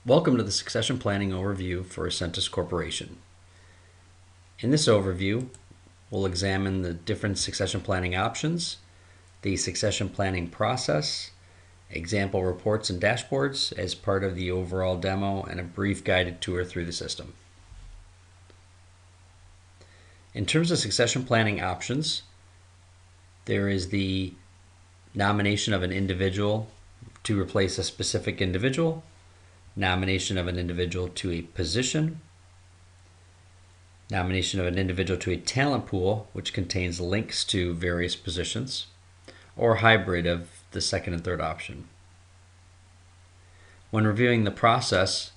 Welcome to the Succession Planning Overview for Ascentus Corporation. In this overview, we'll examine the different succession planning options, the succession planning process, example reports and dashboards as part of the overall demo, and a brief guided tour through the system. In terms of succession planning options, there is the nomination of an individual to replace a specific individual, nomination of an individual to a position, nomination of an individual to a talent pool, which contains links to various positions, or hybrid of the second and third option. When reviewing the process,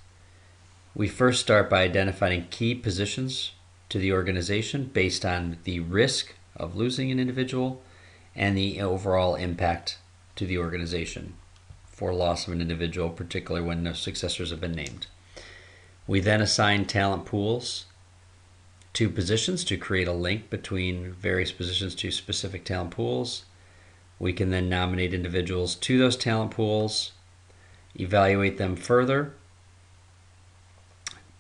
we first start by identifying key positions to the organization based on the risk of losing an individual and the overall impact to the organization for loss of an individual, particularly when no successors have been named. We then assign talent pools to positions to create a link between various positions to specific talent pools. We can then nominate individuals to those talent pools, evaluate them further,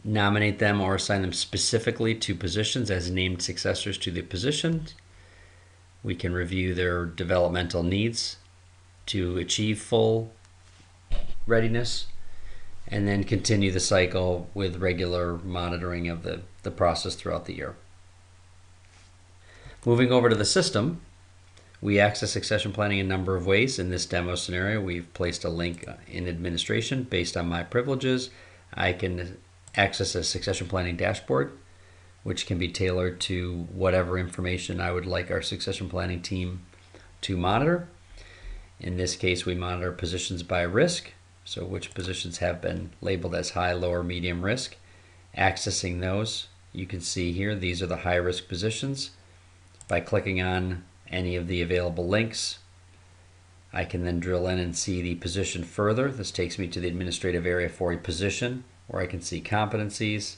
nominate them or assign them specifically to positions as named successors to the positions. We can review their developmental needs to achieve full readiness, and then continue the cycle with regular monitoring of the process throughout the year. Moving over to the system, we access succession planning in a number of ways. In this demo scenario, we've placed a link in administration based on my privileges. I can access a succession planning dashboard, which can be tailored to whatever information I would like our succession planning team to monitor. In this case, we monitor positions by risk, so which positions have been labeled as high, low, or medium risk. Accessing those, you can see here, these are the high-risk positions. By clicking on any of the available links, I can then drill in and see the position further. This takes me to the administrative area for a position, where I can see competencies,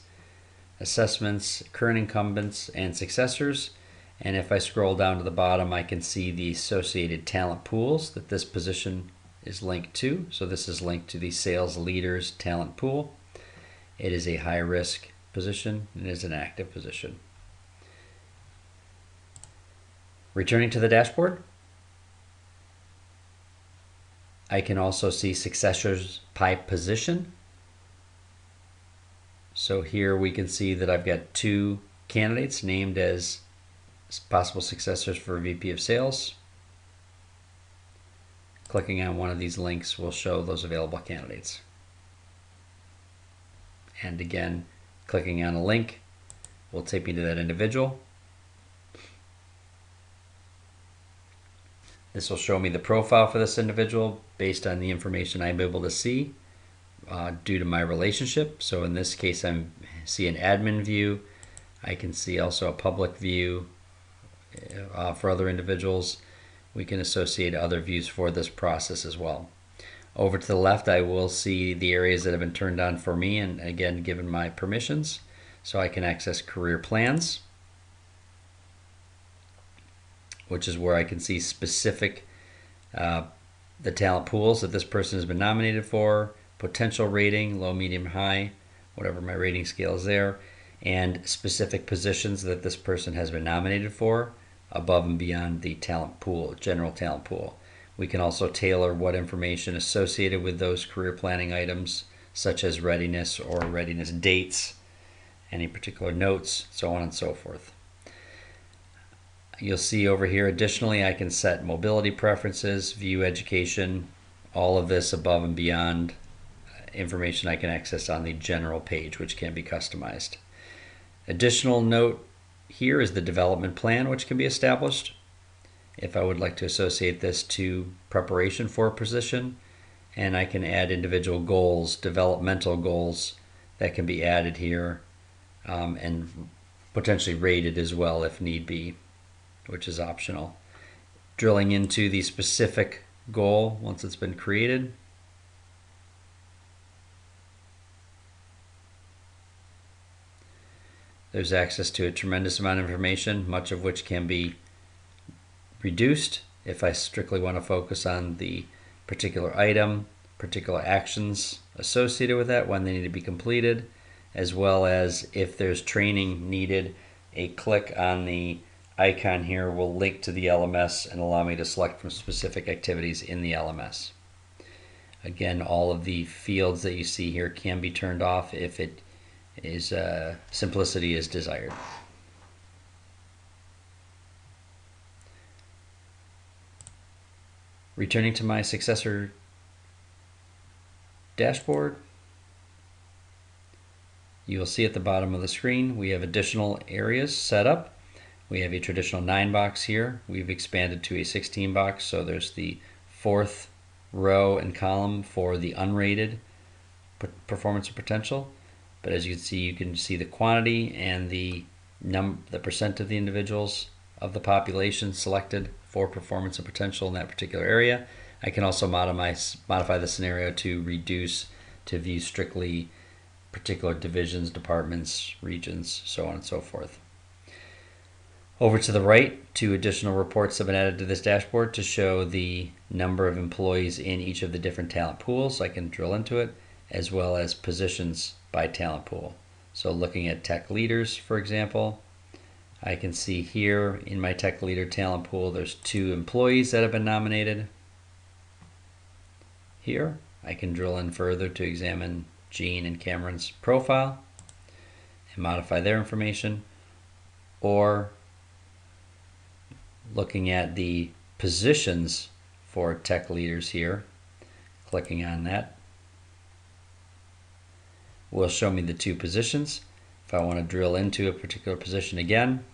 assessments, current incumbents, and successors. And if I scroll down to the bottom, I can see the associated talent pools that this position is linked to. So this is linked to the sales leaders talent pool. It is a high risk position and is an active position. Returning to the dashboard, I can also see successors by position. So here we can see that I've got two candidates named as possible successors for VP of Sales. Clicking on one of these links will show those available candidates. And again, clicking on a link will take me to that individual. This will show me the profile for this individual based on the information I'm able to see due to my relationship. So in this case, I see an admin view. I can see also a public view for other individuals. We can associate other views for this process as well. Over to the left, I will see the areas that have been turned on for me, and again, given my permissions. So I can access career plans, which is where I can see specific the talent pools that this person has been nominated for, potential rating, low, medium, high, whatever my rating scale is there, and specific positions that this person has been nominated for above and beyond the talent pool, general talent pool. We can also tailor what information associated with those career planning items, such as readiness or readiness dates, any particular notes, so on and so forth. You'll see over here, additionally, I can set mobility preferences, view education, all of this above and beyond information I can access on the general page, which can be customized. Additional note here is the development plan, which can be established if I would like to associate this to preparation for a position, and I can add individual goals, developmental goals that can be added here and potentially rated as well if need be, which is optional. Drilling into the specific goal once it's been created. There's access to a tremendous amount of information, much of which can be reduced if I strictly want to focus on the particular item particular actions associated with that, when they need to be completed, as well as if there's training needed, a click on the icon here will link to the LMS and allow me to select from specific activities in the LMS. Again, all of the fields that you see here can be turned off if it is simplicity is desired. Returning to my successor dashboard, you will see at the bottom of the screen we have additional areas set up. We have a traditional 9 box here. We've expanded to a 16 box, so there's the 4th row and column for the unrated performance or potential. But as you can see the quantity and the percent of the individuals of the population selected for performance and potential in that particular area. I can also modify the scenario to reduce to view strictly particular divisions, departments, regions, so on and so forth. Over to the right, 2 additional reports have been added to this dashboard to show the number of employees in each of the different talent pools. I can drill into it, as well as positions by talent pool. So looking at tech leaders, for example, I can see here in my tech leader talent pool, there's 2 employees that have been nominated. Here, I can drill in further to examine Jean and Cameron's profile and modify their information, or looking at the positions for tech leaders here, clicking on that will show me the 2 positions. If I want to drill into a particular position again,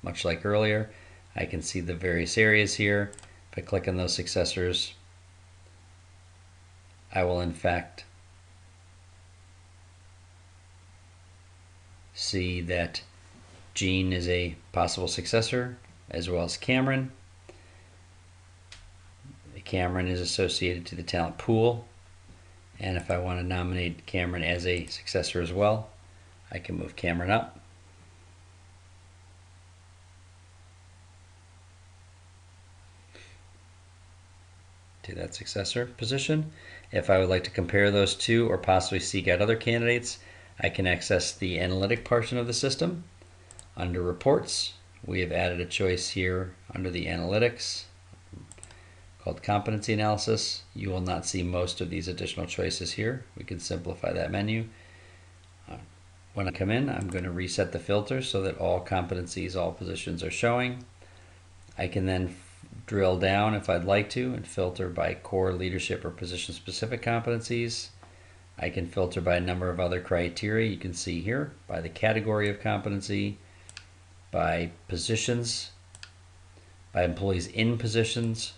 much like earlier, I can see the various areas here. If I click on those successors, I will in fact see that Jean is a possible successor, as well as Cameron. Cameron is associated to the talent pool, and if I want to nominate Cameron as a successor as well, I can move Cameron up. To that successor position. If I would like to compare those 2 or possibly seek out other candidates, I can access the analytic portion of the system. Under reports, we have added a choice here under the analytics called competency analysis. You will not see most of these additional choices here. We can simplify that menu. When I come in, I'm going to reset the filter so that all competencies, all positions are showing. I can then drill down if I'd like to and filter by core leadership or position specific competencies. I can filter by a number of other criteria you can see here, by the category of competency, by positions, by employees in positions,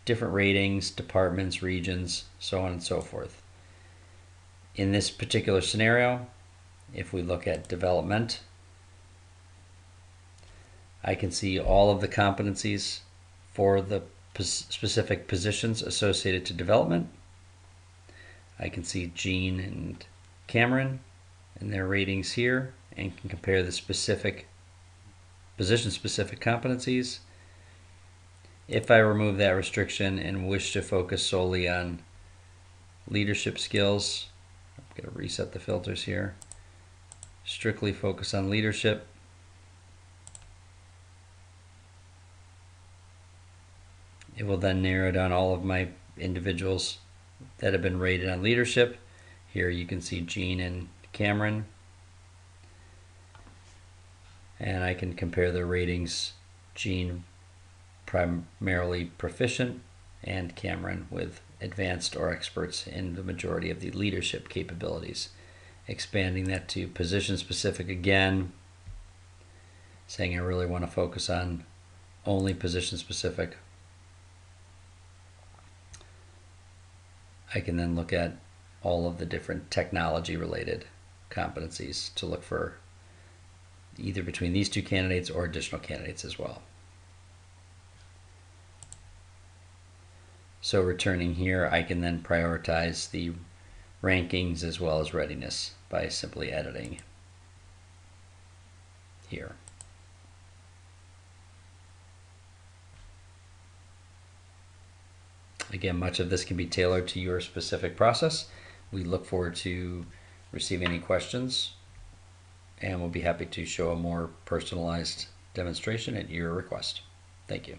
different ratings, departments, regions, so on and so forth. In this particular scenario, if we look at development, I can see all of the competencies for the specific positions associated to development. I can see Jean and Cameron and their ratings here, and can compare the specific position-specific competencies. If I remove that restriction and wish to focus solely on leadership skills, I'm going to reset the filters here. Strictly focus on leadership. It will then narrow down all of my individuals that have been rated on leadership. Here you can see Jean and Cameron. And I can compare the ratings. Jean primarily proficient, and Cameron with advanced or experts in the majority of the leadership capabilities. Expanding that to position specific again, saying I really want to focus on only position specific. I can then look at all of the different technology related competencies to look for either between these 2 candidates or additional candidates as well. So returning here, I can then prioritize the rankings as well as readiness by simply editing here. Again, much of this can be tailored to your specific process. We look forward to receiving any questions, and we'll be happy to show a more personalized demonstration at your request. Thank you.